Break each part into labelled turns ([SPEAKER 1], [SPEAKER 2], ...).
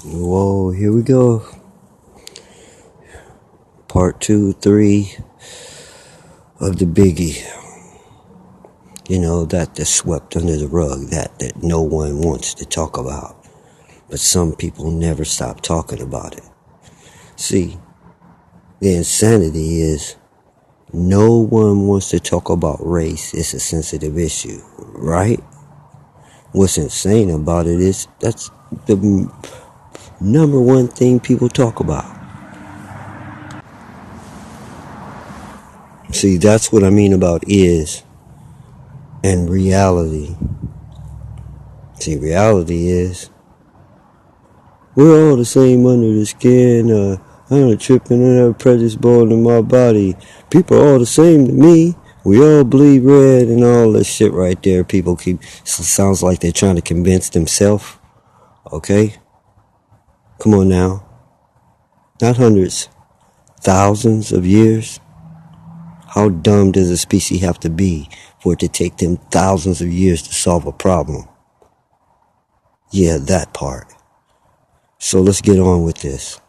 [SPEAKER 1] Whoa, here we go. Part 2, 3 of the biggie. That's swept under the rug, that no one wants to talk about. But some people never stop talking about it. See, the insanity is no one wants to talk about race. It's a sensitive issue, right? What's insane about it is that's the number one thing people talk about. See, that's what I mean about is and reality. See, reality is we're all the same under the skin. I'm not tripping, I have prejudice born in my body. People are all the same to me. We all bleed red and all this shit right there. People sounds like they're trying to convince themselves. Okay? Come on now. Not hundreds, thousands of years. How dumb does a species have to be for it to take them thousands of years to solve a problem? Yeah, that part. So let's get on with this.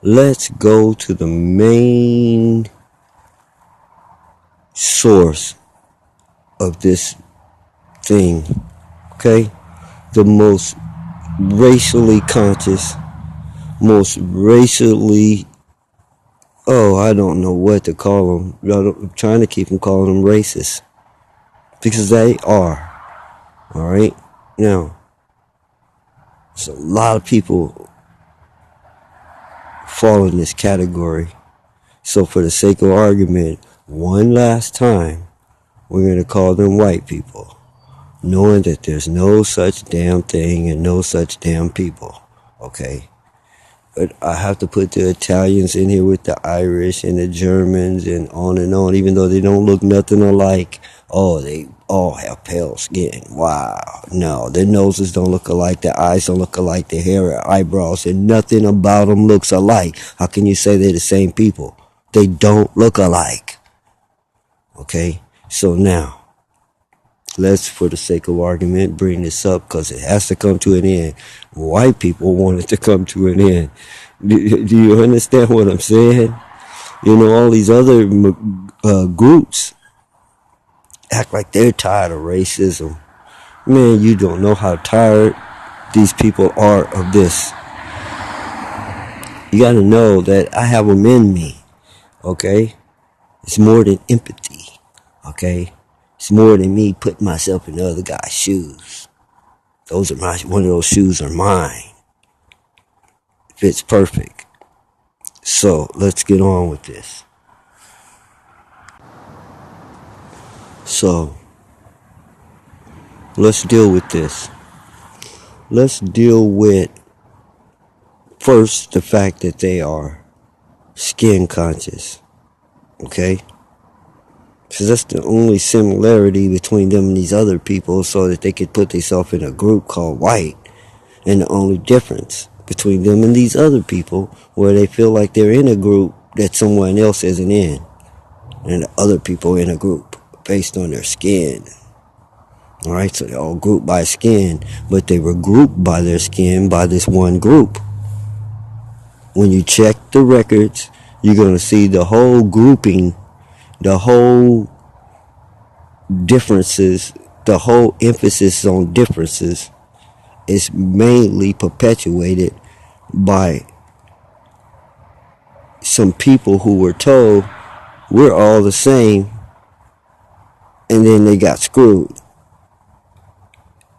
[SPEAKER 1] Let's go to the main source of this thing, okay? The most racially conscious, most racially, I don't know what to call them. I'm trying to keep them calling them racist. Because they are. Alright? Now, so a lot of people fall in this category. So for the sake of argument, one last time, we're going to call them white people, knowing that there's no such damn thing and no such damn people, okay? But I have to put the Italians in here with the Irish and the Germans and on, even though they don't look nothing alike. Oh, they all have pale skin. Wow. No, their noses don't look alike, their eyes don't look alike, their hair, eyebrows, and nothing about them looks alike. How can you say they're the same people? They don't look alike. Okay? So now, let's, for the sake of argument, bring this up because it has to come to an end. White people want it to come to an end. Do you understand what I'm saying? All these other groups act like they're tired of racism. Man, you don't know how tired these people are of this. You gotta know that I have them in me, okay? It's more than empathy, okay? It's more than me putting myself in the other guy's shoes. One of those shoes are mine. Fits perfect. So, let's get on with this. So, let's deal with this. Let's deal with, first, the fact that they are skin conscious. Okay? Because that's the only similarity between them and these other people, so that they could put themselves in a group called white. And the only difference between them and these other people, where they feel like they're in a group that someone else isn't in. And the other people in a group based on their skin. Alright, so they're all grouped by skin, but they were grouped by their skin by this one group. When you check the records, you're going to see the whole grouping, the whole differences, the whole emphasis on differences is mainly perpetuated by some people who were told we're all the same, and then they got screwed.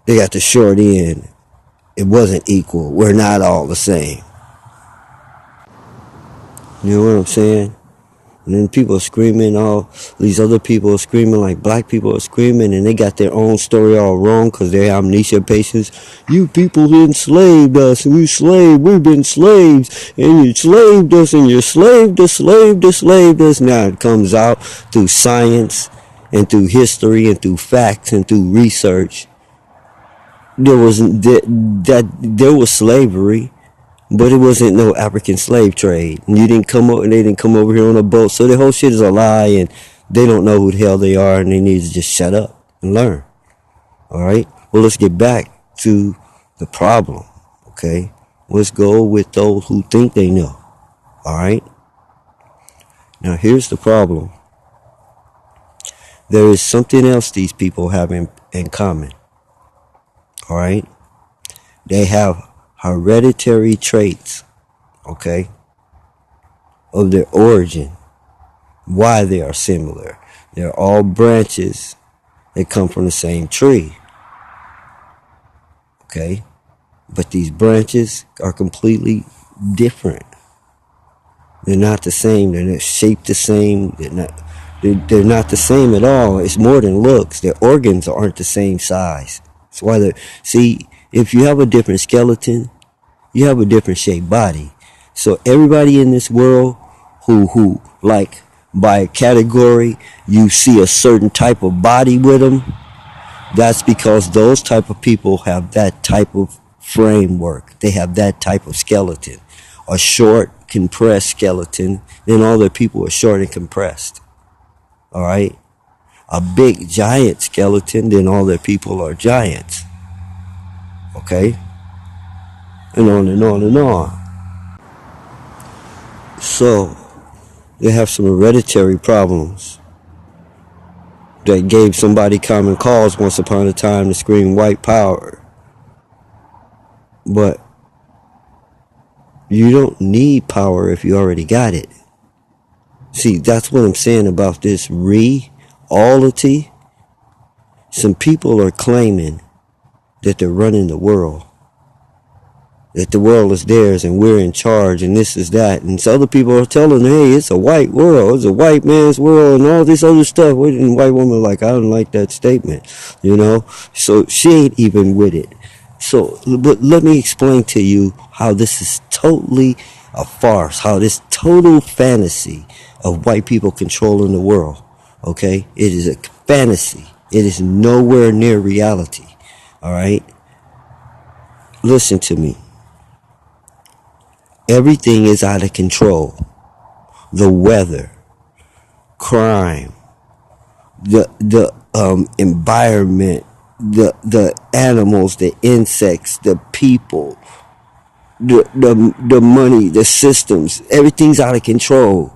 [SPEAKER 1] They got the short end. It wasn't equal. We're not all the same. You know what I'm saying? And then people are screaming, all these other people are screaming like black people are screaming, and they got their own story all wrong because they're amnesia patients. You people enslaved us, we've been slaves, and you slaved us, and you slaved us. Now it comes out through science, and through history, and through facts, and through research. There was slavery, but it wasn't no African slave trade. And they didn't come over here on a boat. So the whole shit is a lie, and they don't know who the hell they are, and they need to just shut up and learn. Alright? Well, let's get back to the problem. Okay? Let's go with those who think they know. Alright? Now here's the problem. There is something else these people have in common. Alright? They have hereditary traits. Okay? Of their origin. Why they are similar. They're all branches that come from the same tree. Okay? But these branches are completely different. They're not the same. They're not shaped the same. They're not the same at all. It's more than looks. Their organs aren't the same size. That's why if you have a different skeleton, you have a different shaped body. So everybody in this world who like by category, you see a certain type of body with them, that's because those type of people have that type of framework. They have that type of skeleton. A short, compressed skeleton, then all their people are short and compressed. Alright? A big, giant skeleton, then all their people are giants. Okay? And on and on and on. So, they have some hereditary problems that gave somebody common cause once upon a time to scream white power. But you don't need power if you already got it. See, that's what I'm saying about this reality. Some people are claiming that they're running the world. That the world is theirs and we're in charge and this is that. And so other people are telling them, hey, it's a white world. It's a white man's world and all this other stuff. And white woman like, I don't like that statement. You know? So she ain't even with it. So, but let me explain to you how this is totally a farce. How this total fantasy of white people controlling the world. Okay? It is a fantasy. It is nowhere near reality. Alright? Listen to me. Everything is out of control. The weather, crime, the environment, the animals, the insects, the people, the money, the systems. Everything's out of control,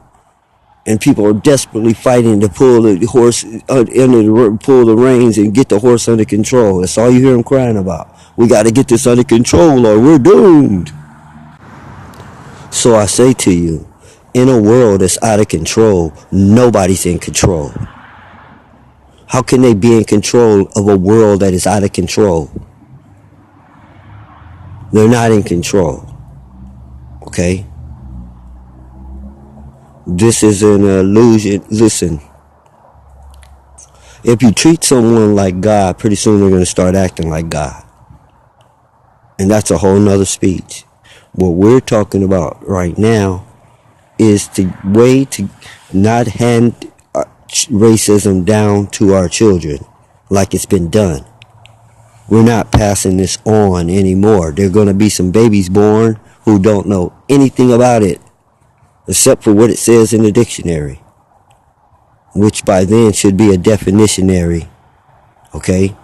[SPEAKER 1] and people are desperately fighting to pull the horse pull the reins and get the horse under control. That's all you hear them crying about. We got to get this under control, or we're doomed. So I say to you, in a world that's out of control, nobody's in control. How can they be in control of a world that is out of control? They're not in control. Okay? This is an illusion. Listen, if you treat someone like God, pretty soon they're going to start acting like God. And that's a whole nother speech. What we're talking about right now is the way to not hand racism down to our children like it's been done. We're not passing this on anymore. There are going to be some babies born who don't know anything about it except for what it says in the dictionary, which by then should be a definitionary. Okay?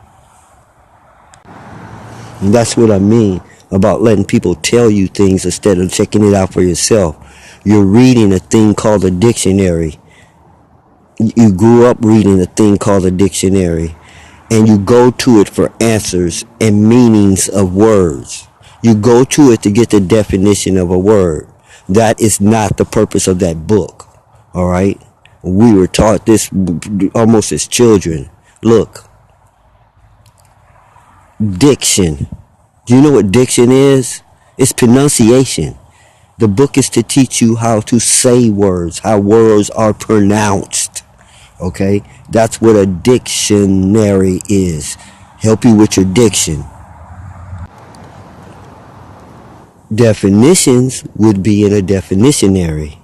[SPEAKER 1] And that's what I mean about letting people tell you things instead of checking it out for yourself. You're reading a thing called a dictionary. You grew up reading a thing called a dictionary, and you go to it for answers and meanings of words. You go to it to get the definition of a word. That is not the purpose of that book. All right? We were taught this almost as children. Look. Diction. Do you know what diction is? It's pronunciation. The book is to teach you how to say words, how words are pronounced. Okay? That's what a dictionary is. Help you with your diction. Definitions would be in a definitionary.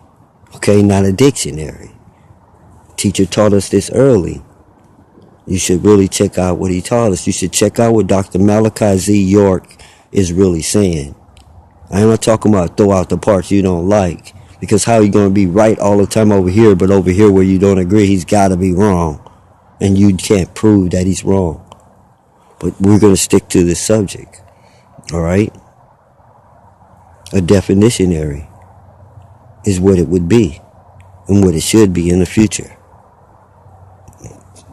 [SPEAKER 1] Okay? Not a dictionary. Teacher taught us this early. You should really check out what he taught us. You should check out what Dr. Malachi Z. York is really saying. I'm not talking about throw out the parts you don't like. Because how are you going to be right all the time over here, but over here where you don't agree, he's got to be wrong. And you can't prove that he's wrong. But we're going to stick to this subject. All right? A definitionary is what it would be and what it should be in the future.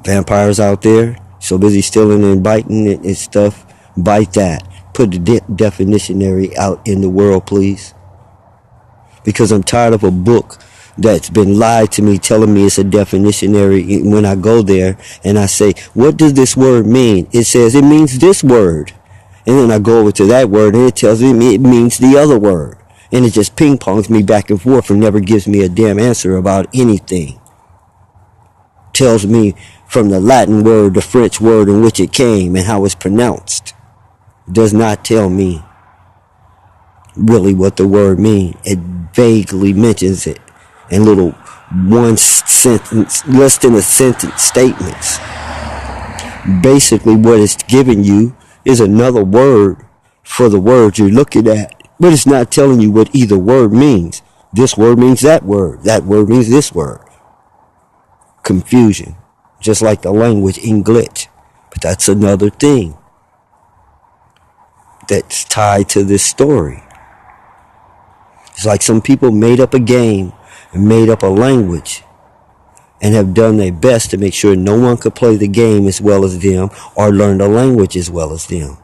[SPEAKER 1] Vampires out there, so busy stealing and biting and stuff, bite that. Put the definitionary out in the world, please. Because I'm tired of a book that's been lied to me telling me it's a definitionary when I go there and I say, what does this word mean? It says it means this word. And then I go over to that word and it tells me it means the other word. And it just ping pongs me back and forth and never gives me a damn answer about anything. Tells me from the Latin word, the French word in which it came and how it's pronounced. Does not tell me really what the word means. It vaguely mentions it in little one sentence, less than a sentence statements. Basically what it's giving you is another word for the word you're looking at, but it's not telling you what either word means. This word means that word means this word. Confusion, just like the language English, but that's another thing that's tied to this story. It's like some people made up a game and made up a language and have done their best to make sure no one could play the game as well as them or learn the language as well as them.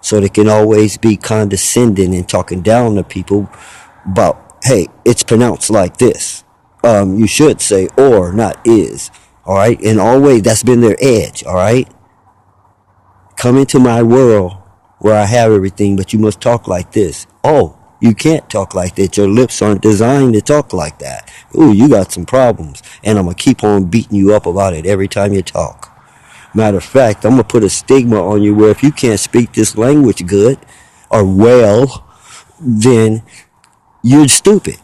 [SPEAKER 1] So they can always be condescending and talking down to people about, hey, it's pronounced like this. You should say or, not is. All right? And always that's been their edge. All right? Come into my world where I have everything, but you must talk like this. Oh, you can't talk like that. Your lips aren't designed to talk like that. Ooh, you got some problems. And I'm going to keep on beating you up about it every time you talk. Matter of fact, I'm going to put a stigma on you where if you can't speak this language good or well, then you're stupid.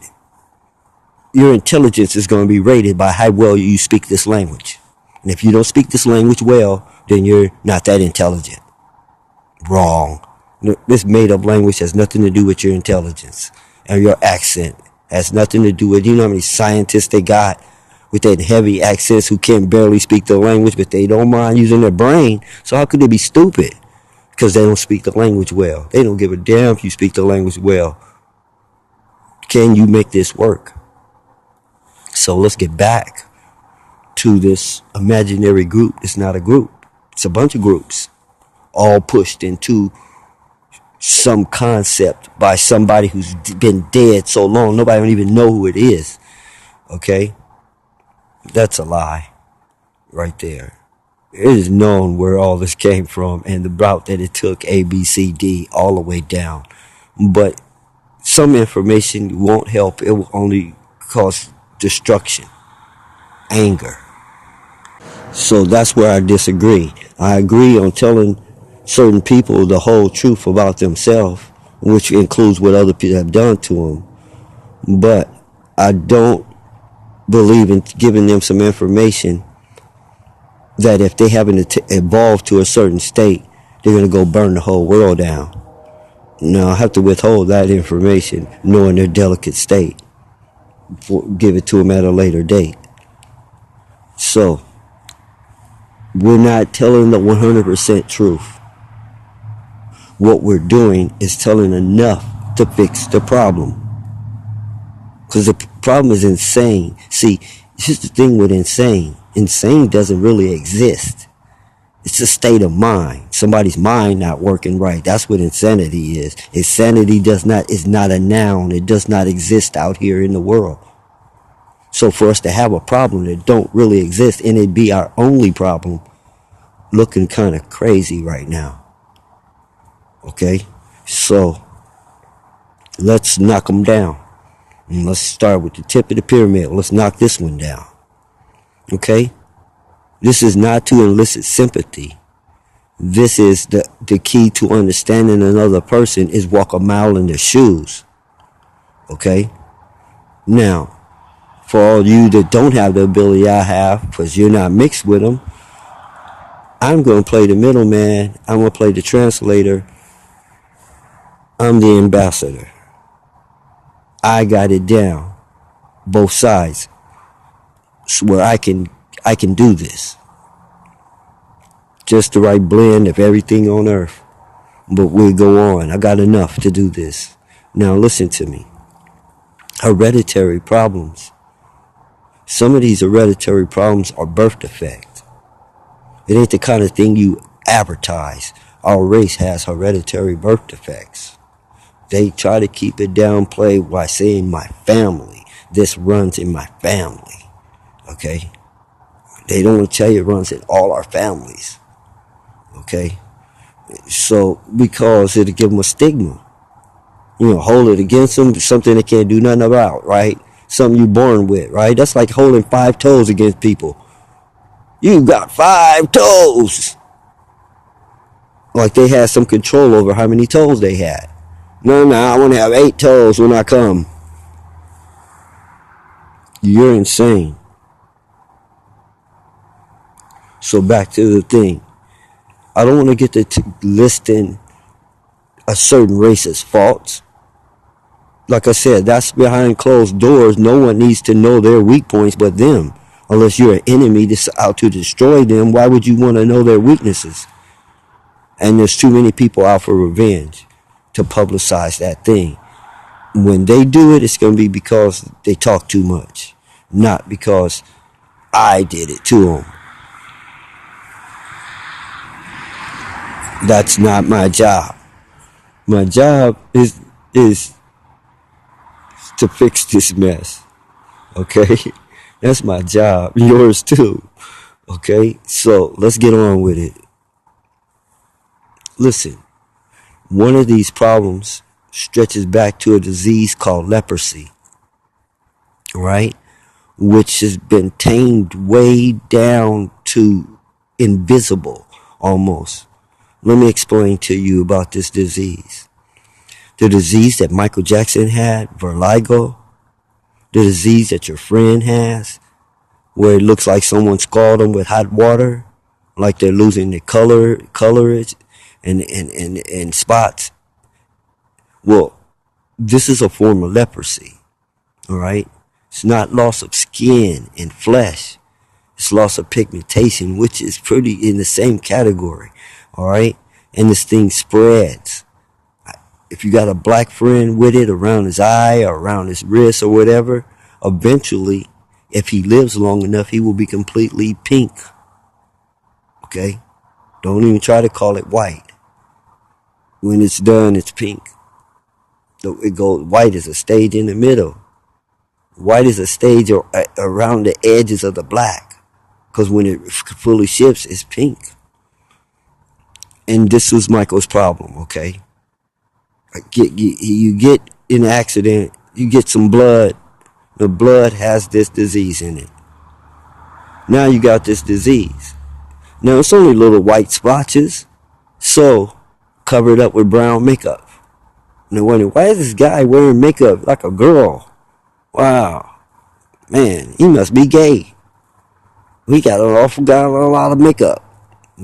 [SPEAKER 1] Your intelligence is going to be rated by how well you speak this language. And if you don't speak this language well, then you're not that intelligent. Wrong. This made-up language has nothing to do with your intelligence and your accent. Has nothing to do with, you know how many scientists they got with that heavy accents who can barely speak the language, but they don't mind using their brain. So how could they be stupid? Because they don't speak the language well. They don't give a damn if you speak the language well. Can you make this work? So let's get back to this imaginary group. It's not a group. It's a bunch of groups all pushed into some concept by somebody who's been dead so long nobody don't even know who it is. Okay? That's a lie right there. It is known where all this came from and the route that it took, A, B, C, D, all the way down. But some information won't help. It will only cause destruction, anger. So that's where I disagree. I agree on telling certain people the whole truth about themselves, which includes what other people have done to them. But I don't believe in giving them some information that if they haven't evolved to a certain state, they're going to go burn the whole world down. No, I have to withhold that information, knowing their delicate state. Give it to them at a later date. So, we're not telling the 100% truth. What we're doing is telling enough to fix the problem. Because the problem is insane. See, here's the thing with insane. Insane doesn't really exist. It's a state of mind. Somebody's mind not working right. That's what insanity is. Insanity is not a noun. It does not exist out here in the world. So for us to have a problem that don't really exist and it be our only problem, looking kind of crazy right now. Okay? So, let's knock them down. And let's start with the tip of the pyramid. Let's knock this one down. Okay? This is not to elicit sympathy. This is the key to understanding another person is walk a mile in their shoes. Okay? Now, for all you that don't have the ability I have, because you're not mixed with them, I'm going to play the middleman. I'm going to play the translator. I'm the ambassador. I got it down. Both sides. Where I can do this. Just the right blend of everything on earth. But we'll go on. I got enough to do this. Now listen to me. Hereditary problems. Some of these hereditary problems are birth defects. It ain't the kind of thing you advertise. Our race has hereditary birth defects. They try to keep it downplayed by saying my family. This runs in my family. Okay? They don't want to tell you it runs in all our families. Okay? So, because it'll give them a stigma. Hold it against them, something they can't do nothing about, right? Something you're born with, right? That's like holding 5 toes against people. You got 5 toes. Like they had some control over how many toes they had. No, I want to have 8 toes when I come. You're insane. So back to the thing. I don't want to get to listing a certain race's faults. Like I said, that's behind closed doors. No one needs to know their weak points but them. Unless you're an enemy that's out to destroy them, why would you want to know their weaknesses? And there's too many people out for revenge to publicize that thing. When they do it, it's going to be because they talk too much, not because I did it to them. That's not my job. My job is to fix this mess. Okay? That's my job. Yours too. Okay? So let's get on with it. Listen, one of these problems stretches back to a disease called leprosy, right? Which has been tamed way down to invisible almost. Let me explain to you about this disease. The disease that Michael Jackson had, vertigo, the disease that your friend has, where it looks like someone scalded them with hot water, like they're losing their colorage and spots. Well, this is a form of leprosy, all right? It's not loss of skin and flesh. It's loss of pigmentation, which is pretty in the same category, all right? And this thing spreads. If you got a black friend with it around his eye or around his wrist or whatever, eventually, if he lives long enough, he will be completely pink. Okay? Don't even try to call it white. When it's done, it's pink. It goes white is a stage in the middle. White is a stage around the edges of the black. Because when it fully shifts, it's pink. And this was Michael's problem, okay? You get in an accident, you get some blood. The blood has this disease in it. Now you got this disease. Now it's only little white splotches, so cover it up with brown makeup. And I wonder, why is this guy wearing makeup like a girl? Wow, man, he must be gay. He got a lot of makeup.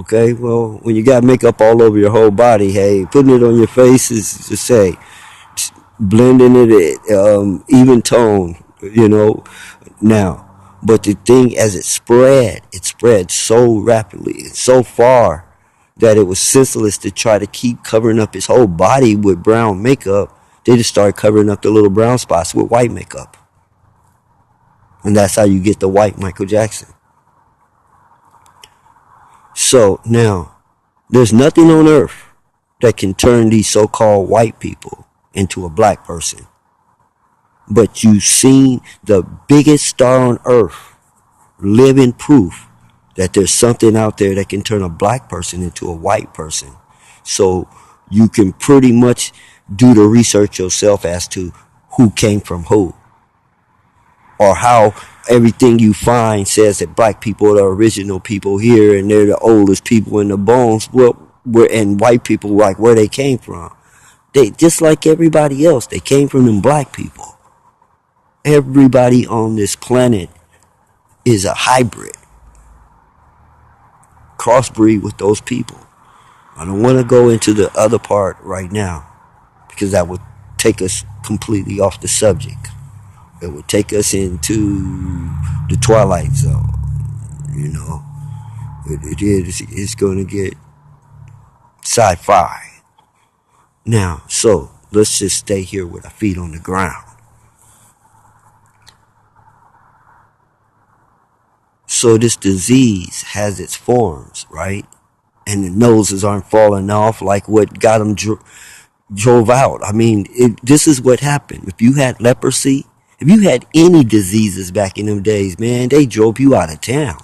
[SPEAKER 1] Okay, well, when you got makeup all over your whole body, hey, putting it on your face is just say, blending it, even tone, Now, but the thing as it spread so rapidly and so far that it was senseless to try to keep covering up his whole body with brown makeup. They just started covering up the little brown spots with white makeup. And that's how you get the white Michael Jackson. So now, there's nothing on earth that can turn these so-called white people into a black person. But you've seen the biggest star on earth, living proof that there's something out there that can turn a black person into a white person. So you can pretty much do the research yourself as to who came from who. Or how everything you find says that black people are the original people here and they're the oldest people in the bones. And white people, like where they came from. They just like everybody else. They came from them black people. Everybody on this planet is a hybrid. Crossbreed with those people. I don't want to go into the other part right now because that would take us completely off the subject. It would take us into the Twilight Zone. It's going to get sci-fi. Now, so Let's just stay here with our feet on the ground. So this disease has its forms, right? And the noses aren't falling off like what got them drove out. I mean, this is what happened. If you had leprosy, if you had any diseases back in them days, man, they drove you out of town.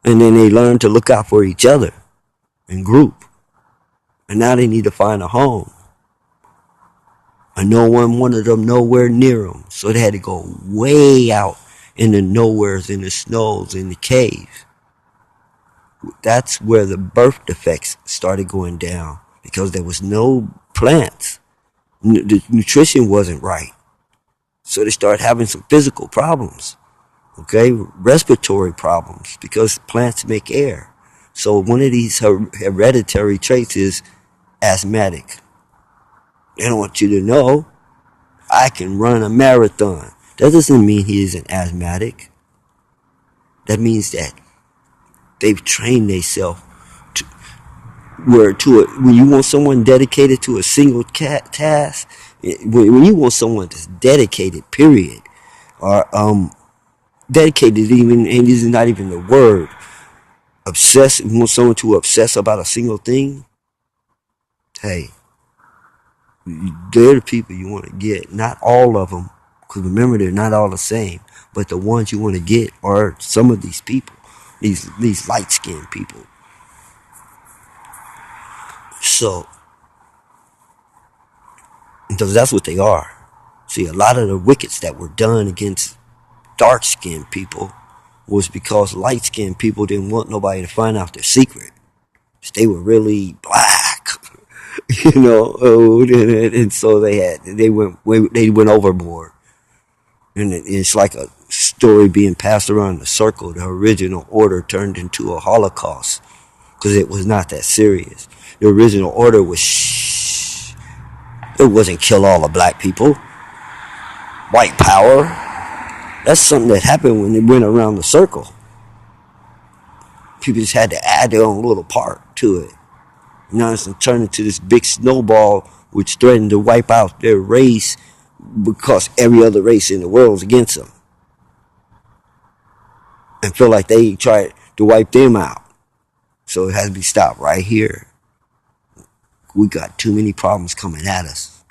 [SPEAKER 1] And then they learned to look out for each other and group. And now they need to find a home. And no one wanted them nowhere near them. So they had to go way out in the nowheres, in the snows, in the caves. That's where the birth defects started going down, because there was no plants. The nutrition wasn't right. So they started having some physical problems. Okay, respiratory problems, because plants make air. So one of these hereditary traits is asthmatic. They don't want you to know I can run a marathon. That doesn't mean he is an asthmatic. That means that they've trained themselves to when you want someone dedicated to a single task, when you want someone that's dedicated, period, or dedicated, even, and this is not even the word, obsess, you want someone to obsess about a single thing, hey, they're the people you want to get. Not all of them, because remember, they're not all the same, but the ones you want to get are some of these people, these light-skinned people. So, because that's what they are. See, a lot of the wickets that were done against dark-skinned people was because light-skinned people didn't want nobody to find out their secret. They were really black, you know, and so they went overboard. And it's like a story being passed around in a circle. The original order turned into a Holocaust because it was not that serious. The original order was shh. It wasn't kill all the black people. White power. That's something that happened when it went around the circle. People just had to add their own little part to it. Now it's turned into this big snowball which threatened to wipe out their race because every other race in the world is against them. And feel like they tried to wipe them out. So it has to be stopped right here. We got too many problems coming at us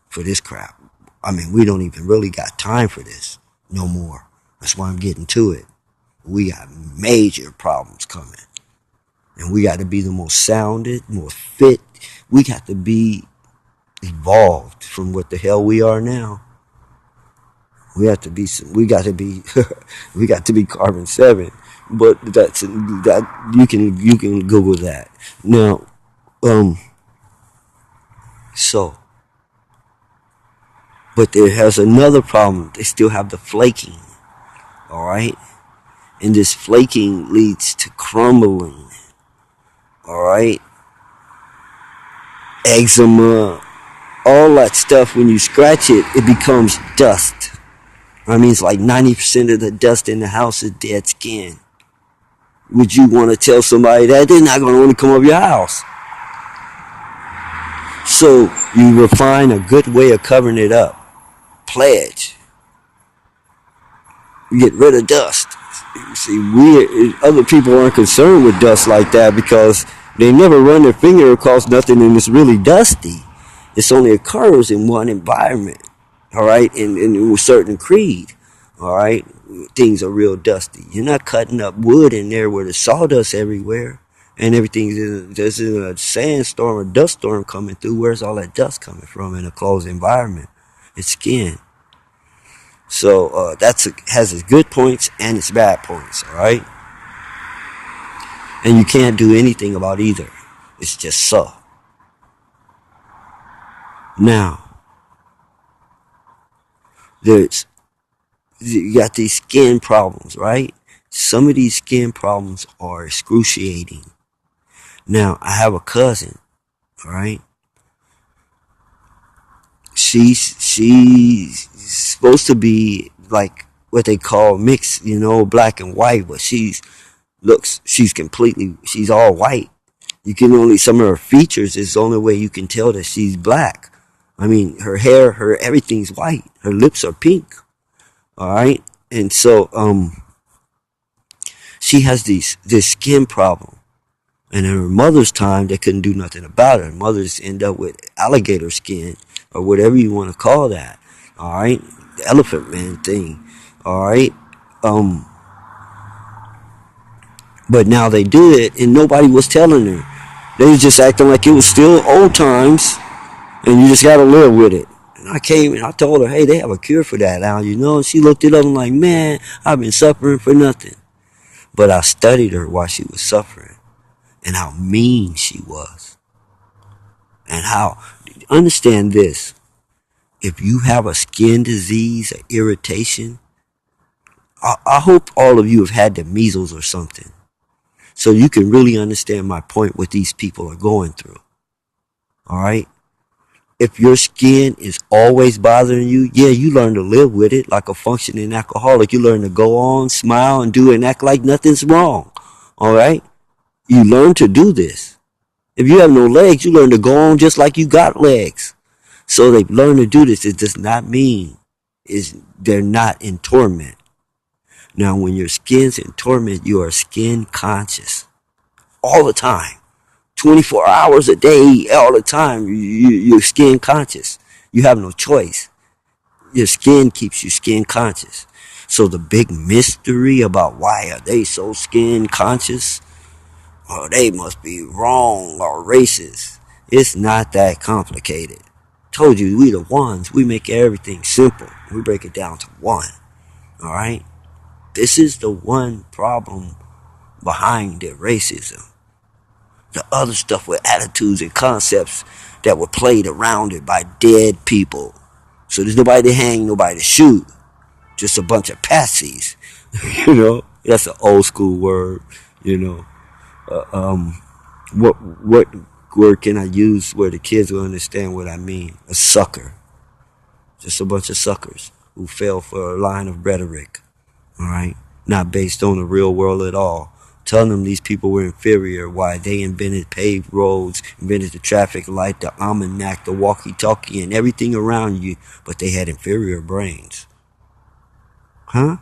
[SPEAKER 1] for this crap. I mean, we don't even really got time for this no more. That's why I'm getting to it. We got major problems coming. And we got to be the most sounded, more fit. We got to be evolved from what the hell we are now. We got to be carbon 7. But that you can Google that. Now, but there has another problem. They still have the flaking. All right? And this flaking leads to crumbling. All right? Eczema, all that stuff, when you scratch it, it becomes dust. I mean, it's like 90% of the dust in the house is dead skin. Would you want to tell somebody that? They're not going to want to come up your house. So you refine a good way of covering it up. Pledge. You get rid of dust. See, other people aren't concerned with dust like that because they never run their finger across nothing and it's really dusty. This only occurs in one environment, all right, in a certain creed, all right. Things are real dusty. You're not cutting up wood in there where there's sawdust everywhere and there's a sandstorm or dust storm coming through. Where's all that dust coming from in a closed environment? It's skin. So has its good points and its bad points, all right? And you can't do anything about either. It's just so. Now, you got these skin problems, right? Some of these skin problems are excruciating. Now, I have a cousin, all right? She's supposed to be like what they call mixed, black and white, but she's all white. You can some of her features is the only way you can tell that she's black. I mean, her hair, her everything's white. Her lips are pink. All right, and so she has this skin problem. And in her mother's time, they couldn't do nothing about it. Her mother's end up with alligator skin or whatever you want to call that. All right, the elephant man thing. All right, but now they did it, and nobody was telling her. They was just acting like it was still old times, and you just got to live with it. And I came and I told her, hey, they have a cure for that now, you know. And she looked it up and like, man, I've been suffering for nothing. But I studied her while she was suffering, and how mean she was, and how, understand this, if you have a skin disease, an irritation, I hope all of you have had the measles or something, so you can really understand my point, what these people are going through. All right, if your skin is always bothering you, yeah, you learn to live with it like a functioning alcoholic. You learn to go on, smile, and do and act like nothing's wrong. All right, you learn to do this. If you have no legs, you learn to go on just like you got legs. So they learn to do this. It does not mean they're not in torment. Now, when your skin's in torment, you are skin conscious all the time, 24 hours a day, all the time. You're skin conscious. You have no choice. Your skin keeps you skin conscious. So the big mystery about why are they so skin conscious? Oh, they must be wrong or racist. It's not that complicated. Told you, we the ones. We make everything simple. We break it down to one. All right? This is the one problem behind the racism. The other stuff with attitudes and concepts that were played around it by dead people. So there's nobody to hang, nobody to shoot. Just a bunch of patsies. You know? That's an old school word, you know. What word can I use where the kids will understand what I mean? A sucker. Just a bunch of suckers who fell for a line of rhetoric. All right? Not based on the real world at all. Telling them these people were inferior, why they invented paved roads, invented the traffic light, the almanac, the walkie-talkie, and everything around you, but they had inferior brains. Huh?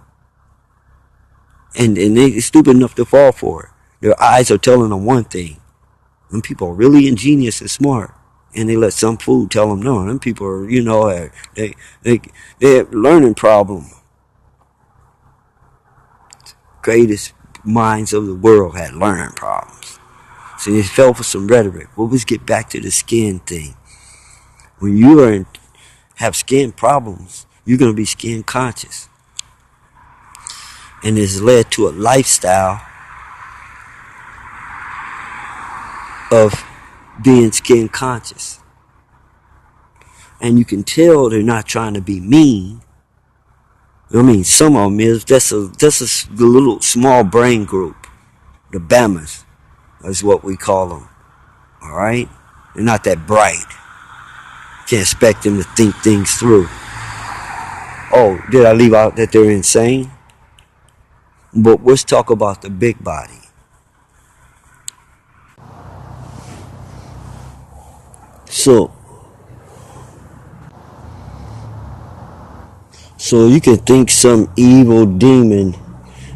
[SPEAKER 1] And they're stupid enough to fall for it. Their eyes are telling them one thing. Them people are really ingenious and smart. And they let some fool tell them no. Them people are, you know, they have learning problem. Greatest minds of the world had learning problems. So they fell for some rhetoric. Well, let's get back to the skin thing. When you have skin problems, you're going to be skin conscious. And it's led to a lifestyle of being skin conscious. And you can tell they're not trying to be mean. I mean, some of them is. That's the little small brain group. The Bamas is what we call them. All right? They're not that bright. Can't expect them to think things through. Oh, did I leave out that they're insane? But let's talk about the big body. So you can think some evil demon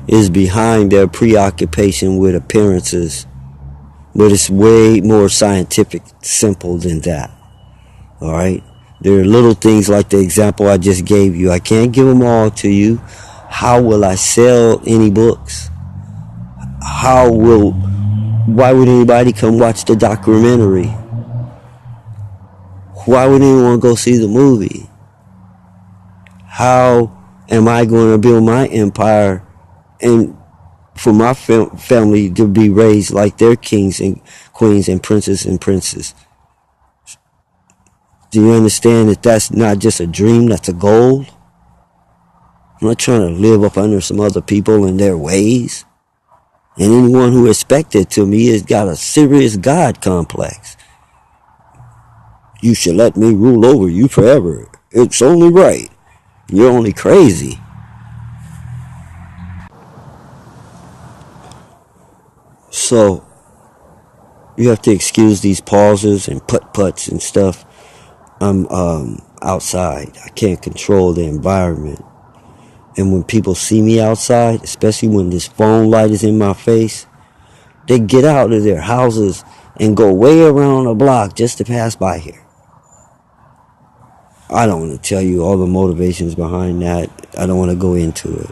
[SPEAKER 1] is behind their preoccupation with appearances, but it's way more scientific, simple than that. All right? There are little things like the example I just gave you. I can't give them all to you. How will I sell any books? Why would anybody come watch the documentary? Why would anyone go see the movie? How am I going to build my empire and for my family to be raised like their kings and queens and princes and princes? Do you understand that that's not just a dream, that's a goal? I'm not trying to live up under some other people and their ways. And anyone who expected to me has got a serious God complex. You should let me rule over you forever. It's only right. You're only crazy. So, you have to excuse these pauses and putt-putts and stuff. I'm outside. I can't control the environment. And when people see me outside, especially when this phone light is in my face, they get out of their houses and go way around the block just to pass by here. I don't want to tell you all the motivations behind that. I don't want to go into it.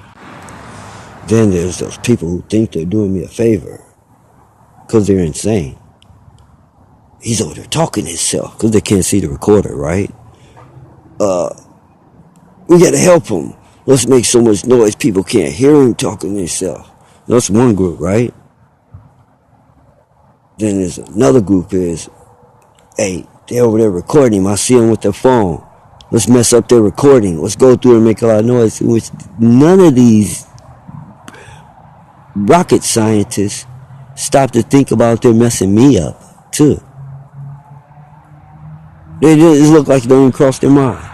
[SPEAKER 1] Then there's those people who think they're doing me a favor because they're insane. He's over there talking to himself because they can't see the recorder, right? We got to help him. Let's make so much noise people can't hear him talking to himself. That's one group, right? Then there's another group is, hey, they're over there recording him. I see them with their phone. Let's mess up their recording. Let's go through and make a lot of noise. Which none of these rocket scientists stop to think about they're messing me up, too. They just look like they don't even cross their mind.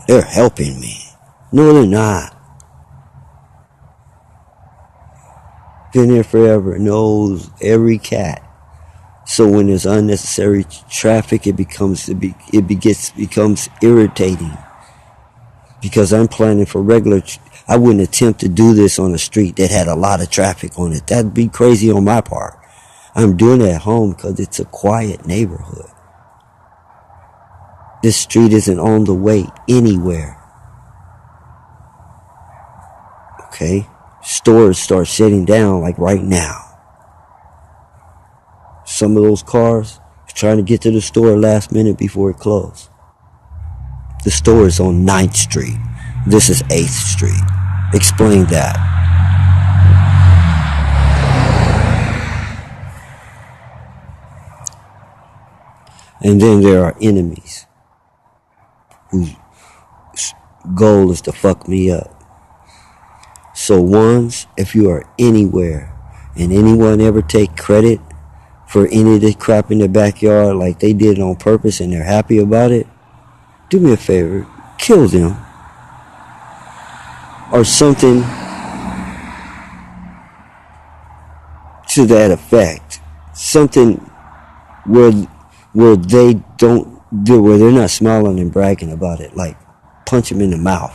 [SPEAKER 1] They're helping me. No, they're not. Been there forever. Knows every cat. So when there's unnecessary traffic, it becomes irritating. Because I'm planning for regular. I wouldn't attempt to do this on a street that had a lot of traffic on it. That'd be crazy on my part. I'm doing it at home because it's a quiet neighborhood. This street isn't on the way anywhere. Okay? Stores start shutting down like right now. Some of those cars are trying to get to the store last minute before it closed. The store is on 9th Street. This is 8th Street. Explain that. And then there are enemies whose goal is to fuck me up. So ones, if you are anywhere and anyone ever take credit for any of this crap in their backyard like they did it on purpose and they're happy about it, do me a favor, kill them. Or something to that effect. Something where they're not smiling and bragging about it. Like punch them in the mouth.